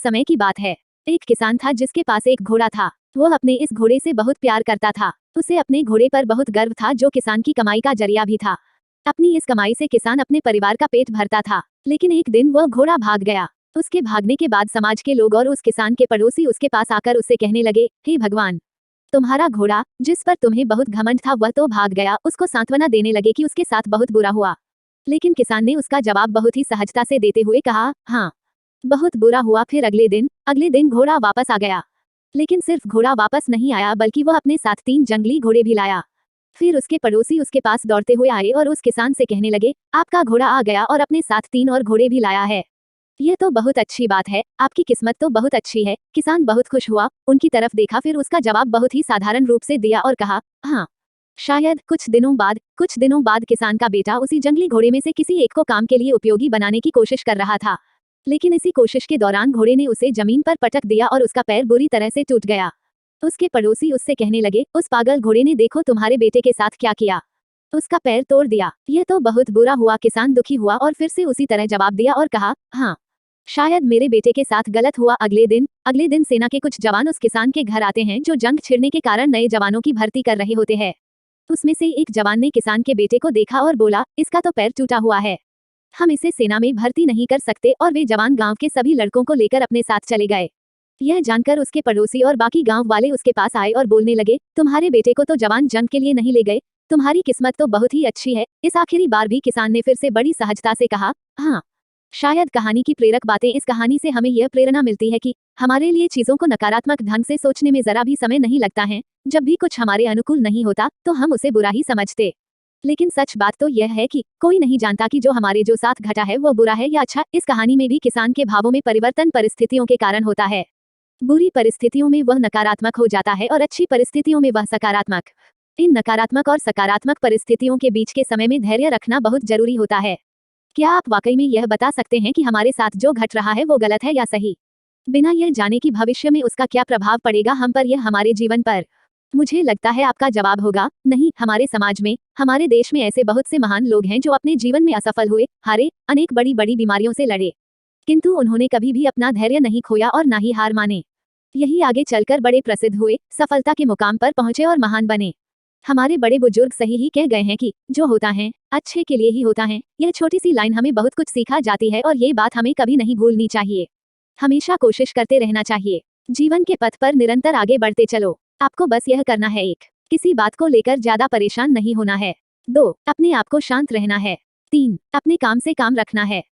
समय की बात है। एक किसान था जिसके पास एक घोड़ा था। वो अपने इस घोड़े से बहुत प्यार करता था। उसे अपने घोड़े पर बहुत गर्व था जो किसान की कमाई का जरिया भी था। अपनी इस कमाई से किसान अपने परिवार का पेट भरता था। लेकिन एक दिन वह घोड़ा भाग गया। उसके भागने के बाद समाज के लोग और उस किसान के पड़ोसी उसके पास आकर उससे कहने लगे, हे भगवान, तुम्हारा घोड़ा जिस पर तुम्हें बहुत घमंड था वह तो भाग गया। उसको सांत्वना देने लगे कि उसके साथ बहुत बुरा हुआ। लेकिन किसान ने उसका जवाब बहुत ही सहजता से देते हुए कहा, हाँ, बहुत बुरा हुआ। फिर अगले दिन घोड़ा वापस आ गया। लेकिन सिर्फ घोड़ा वापस नहीं आया बल्कि वह अपने साथ 3 जंगली घोड़े भी लाया। फिर उसके पड़ोसी उसके पास दौड़ते हुए आए और उस किसान से कहने लगे, आपका घोड़ा आ गया और अपने साथ 3 और घोड़े भी लाया है। यह तो बहुत अच्छी बात है, आपकी किस्मत तो बहुत अच्छी है। किसान बहुत खुश हुआ, उनकी तरफ देखा, फिर उसका जवाब बहुत ही साधारण रूप से दिया और कहा, हाँ, शायद कुछ दिनों बाद किसान का बेटा उसी जंगली घोड़े में से किसी एक को काम के लिए उपयोगी बनाने की कोशिश कर रहा था। लेकिन इसी कोशिश के दौरान घोड़े ने उसे जमीन पर पटक दिया और उसका पैर बुरी तरह से टूट गया। उसके पड़ोसी उससे कहने लगे, उस पागल घोड़े ने देखो तुम्हारे बेटे के साथ क्या किया, उसका पैर तोड़ दिया। यह तो बहुत बुरा हुआ। किसान दुखी हुआ और फिर से उसी तरह जवाब दिया और कहा, हाँ, शायद मेरे बेटे के साथ गलत हुआ। अगले दिन सेना के कुछ जवान उस किसान के घर आते हैं जो जंग छिड़ने के कारण नए जवानों की भर्ती कर रहे होते हैं। उसमें से एक जवान ने किसान के बेटे को देखा और बोला, इसका तो पैर टूटा हुआ है, हम इसे सेना में भर्ती नहीं कर सकते। और वे जवान गांव के सभी लड़कों को लेकर अपने साथ चले गए। यह जानकर उसके पड़ोसी और बाकी गांव वाले उसके पास आए और बोलने लगे, तुम्हारे बेटे को तो जवान जंग के लिए नहीं ले गए, तुम्हारी किस्मत तो बहुत ही अच्छी है। इस आखिरी बार भी किसान ने फिर से बड़ी सहजता से कहा, हाँ, शायद कहानी की प्रेरक बातें। इस कहानी से हमें यह प्रेरणा मिलती है कि हमारे लिए चीजों को नकारात्मक ढंग से सोचने में जरा भी समय नहीं लगता है। जब भी कुछ हमारे अनुकूल नहीं होता तो हम उसे बुरा ही समझते। लेकिन सच बात तो यह है कि कोई नहीं जानता कि जो साथ घटा है वो बुरा है या अच्छा। इस कहानी में भी किसान के भावों में परिवर्तन परिस्थितियों के कारण होता है। बुरी परिस्थितियों में वह नकारात्मक हो जाता है और अच्छी परिस्थितियों में वह सकारात्मक। इन नकारात्मक और सकारात्मक परिस्थितियों के बीच के समय में धैर्य रखना बहुत जरूरी होता है। क्या आप वाकई में यह बता सकते हैं कि हमारे साथ जो घट रहा है वो गलत है या सही, बिना यह जाने कि भविष्य में उसका क्या प्रभाव पड़ेगा हम पर या हमारे जीवन पर? मुझे लगता है आपका जवाब होगा, नहीं। हमारे समाज में, हमारे देश में ऐसे बहुत से महान लोग हैं जो अपने जीवन में असफल हुए, हारे, अनेक बड़ी बड़ी बीमारियों से लड़े, किंतु उन्होंने कभी भी अपना धैर्य नहीं खोया और ना ही हार माने। यही आगे चलकर बड़े प्रसिद्ध हुए, सफलता के मुकाम पर पहुंचे और महान बने। हमारे बड़े बुजुर्ग सही ही कह गए हैं कि जो होता है अच्छे के लिए ही होता है। यह छोटी सी लाइन हमें बहुत कुछ सिखा जाती है और ये बात हमें कभी नहीं भूलनी चाहिए। हमेशा कोशिश करते रहना चाहिए। जीवन के पथ पर निरंतर आगे बढ़ते चलो। आपको बस यह करना है, 1, किसी बात को लेकर ज्यादा परेशान नहीं होना है। 2, अपने आप को शांत रहना है। 3, अपने काम से काम रखना है।